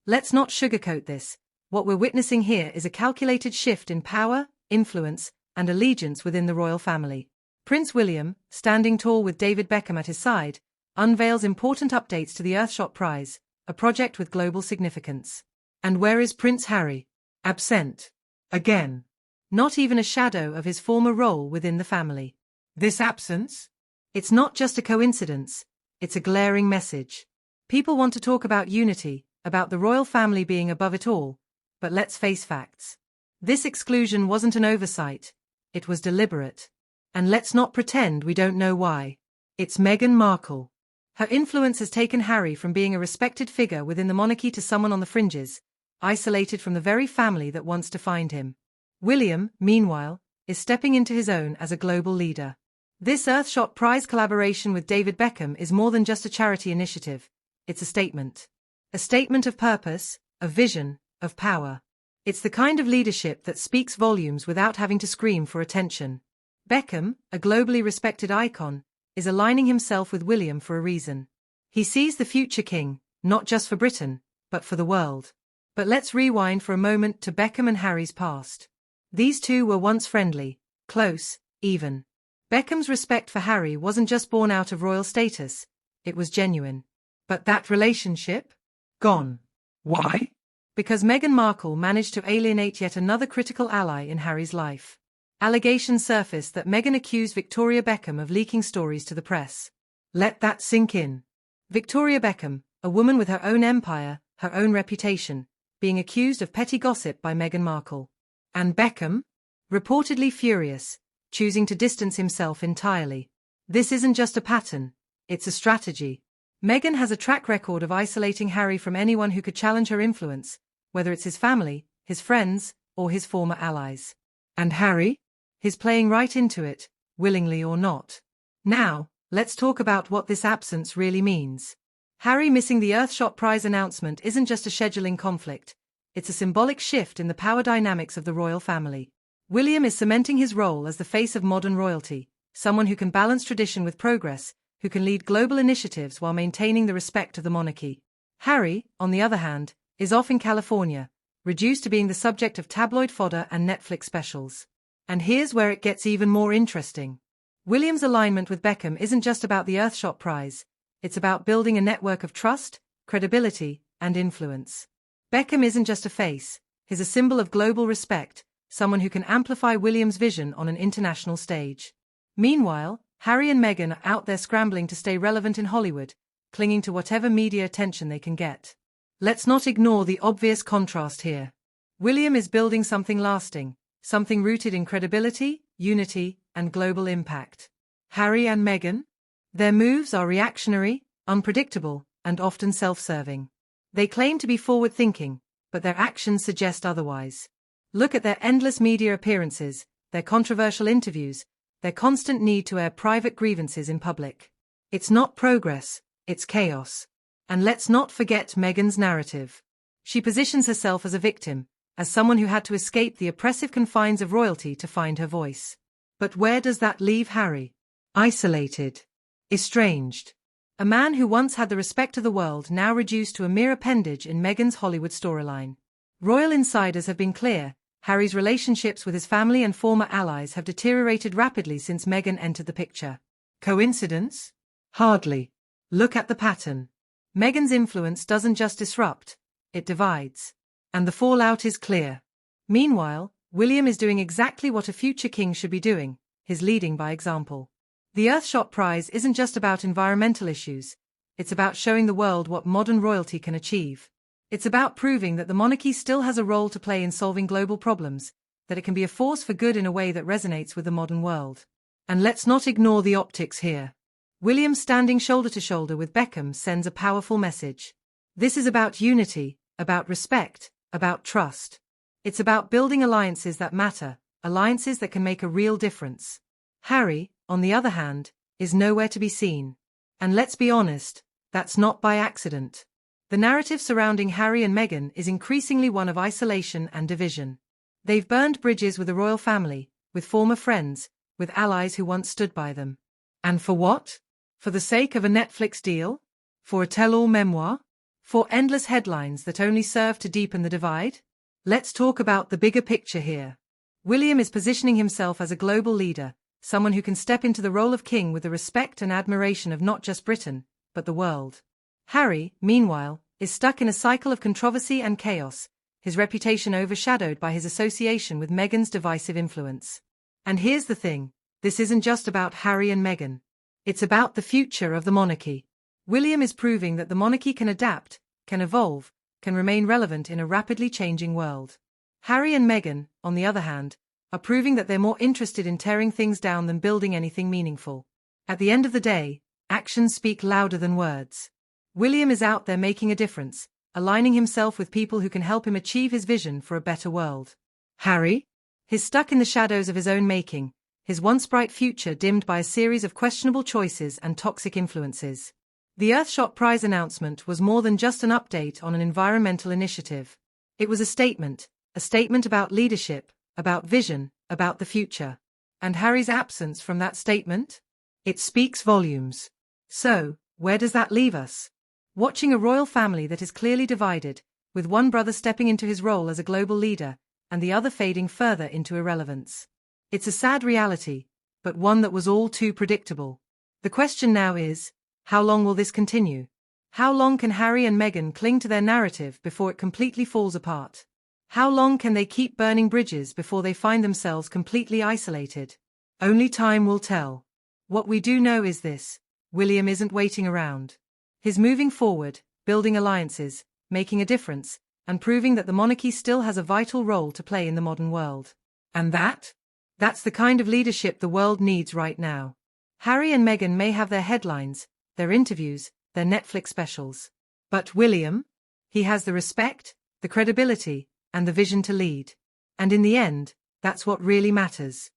Let's not sugarcoat this. What we're witnessing here is a calculated shift in power, influence, and allegiance within the royal family. Prince William, standing tall with David Beckham at his side, unveils important updates to the Earthshot Prize, a project with global significance. And where is Prince Harry? Absent. Again. Not even a shadow of his former role within the family. This absence? It's not just a coincidence, it's a glaring message. People want to talk about unity, about the royal family being above it all, but let's face facts. This exclusion wasn't an oversight, it was deliberate. And let's not pretend we don't know why. It's Meghan Markle. Her influence has taken Harry from being a respected figure within the monarchy to someone on the fringes, isolated from the very family that once defined him. William, meanwhile, is stepping into his own as a global leader. This Earthshot Prize collaboration with David Beckham is more than just a charity initiative. It's a statement. A statement of purpose, of vision, of power. It's the kind of leadership that speaks volumes without having to scream for attention. Beckham, a globally respected icon, is aligning himself with William for a reason. He sees the future king, not just for Britain, but for the world. But let's rewind for a moment to Beckham and Harry's past. These two were once friendly, close, even. Beckham's respect for Harry wasn't just born out of royal status, it was genuine. But that relationship? Gone. Why? Because Meghan Markle managed to alienate yet another critical ally in Harry's life. Allegations surfaced that Meghan accused Victoria Beckham of leaking stories to the press. Let that sink in. Victoria Beckham, a woman with her own empire, her own reputation, being accused of petty gossip by Meghan Markle. And Beckham? Reportedly furious, choosing to distance himself entirely. This isn't just a pattern, it's a strategy. Meghan has a track record of isolating Harry from anyone who could challenge her influence, whether it's his family, his friends, or his former allies. And Harry? He's playing right into it, willingly or not. Now, let's talk about what this absence really means. Harry missing the Earthshot Prize announcement isn't just a scheduling conflict, it's a symbolic shift in the power dynamics of the royal family. William is cementing his role as the face of modern royalty, someone who can balance tradition with progress, who can lead global initiatives while maintaining the respect of the monarchy. Harry, on the other hand, is off in California, reduced to being the subject of tabloid fodder and Netflix specials. And here's where it gets even more interesting. William's alignment with Beckham isn't just about the Earthshot Prize, it's about building a network of trust, credibility, and influence. Beckham isn't just a face, he's a symbol of global respect, someone who can amplify William's vision on an international stage. Meanwhile, Harry and Meghan are out there scrambling to stay relevant in Hollywood, clinging to whatever media attention they can get. Let's not ignore the obvious contrast here. William is building something lasting, something rooted in credibility, unity, and global impact. Harry and Meghan? Their moves are reactionary, unpredictable, and often self-serving. They claim to be forward-thinking, but their actions suggest otherwise. Look at their endless media appearances, their controversial interviews, their constant need to air private grievances in public. It's not progress, it's chaos. And let's not forget Meghan's narrative. She positions herself as a victim, as someone who had to escape the oppressive confines of royalty to find her voice. But where does that leave Harry? Isolated. Estranged. A man who once had the respect of the world now reduced to a mere appendage in Meghan's Hollywood storyline. Royal insiders have been clear, Harry's relationships with his family and former allies have deteriorated rapidly since Meghan entered the picture. Coincidence? Hardly. Look at the pattern. Meghan's influence doesn't just disrupt, it divides. And the fallout is clear. Meanwhile, William is doing exactly what a future king should be doing, he's leading by example. The Earthshot Prize isn't just about environmental issues, it's about showing the world what modern royalty can achieve. It's about proving that the monarchy still has a role to play in solving global problems, that it can be a force for good in a way that resonates with the modern world. And let's not ignore the optics here. William standing shoulder to shoulder with Beckham sends a powerful message. This is about unity, about respect, about trust. It's about building alliances that matter, alliances that can make a real difference. Harry, on the other hand, is nowhere to be seen. And let's be honest, that's not by accident. The narrative surrounding Harry and Meghan is increasingly one of isolation and division. They've burned bridges with the royal family, with former friends, with allies who once stood by them. And for what? For the sake of a Netflix deal? For a tell-all memoir? For endless headlines that only serve to deepen the divide? Let's talk about the bigger picture here. William is positioning himself as a global leader, someone who can step into the role of king with the respect and admiration of not just Britain, but the world. Harry, meanwhile, is stuck in a cycle of controversy and chaos, his reputation overshadowed by his association with Meghan's divisive influence. And here's the thing, this isn't just about Harry and Meghan. It's about the future of the monarchy. William is proving that the monarchy can adapt, can evolve, can remain relevant in a rapidly changing world. Harry and Meghan, on the other hand, are proving that they're more interested in tearing things down than building anything meaningful. At the end of the day, actions speak louder than words. William is out there making a difference, aligning himself with people who can help him achieve his vision for a better world. Harry? He's stuck in the shadows of his own making, his once bright future dimmed by a series of questionable choices and toxic influences. The Earthshot Prize announcement was more than just an update on an environmental initiative. It was a statement about leadership, about vision, about the future. And Harry's absence from that statement? It speaks volumes. So, where does that leave us? Watching a royal family that is clearly divided, with one brother stepping into his role as a global leader, and the other fading further into irrelevance. It's a sad reality, but one that was all too predictable. The question now is, how long will this continue? How long can Harry and Meghan cling to their narrative before it completely falls apart? How long can they keep burning bridges before they find themselves completely isolated? Only time will tell. What we do know is this: William isn't waiting around. He's moving forward, building alliances, making a difference, and proving that the monarchy still has a vital role to play in the modern world. And that's the kind of leadership the world needs right now. Harry and Meghan may have their headlines, their interviews, their Netflix specials. But William? He has the respect, the credibility, and the vision to lead. And in the end, that's what really matters.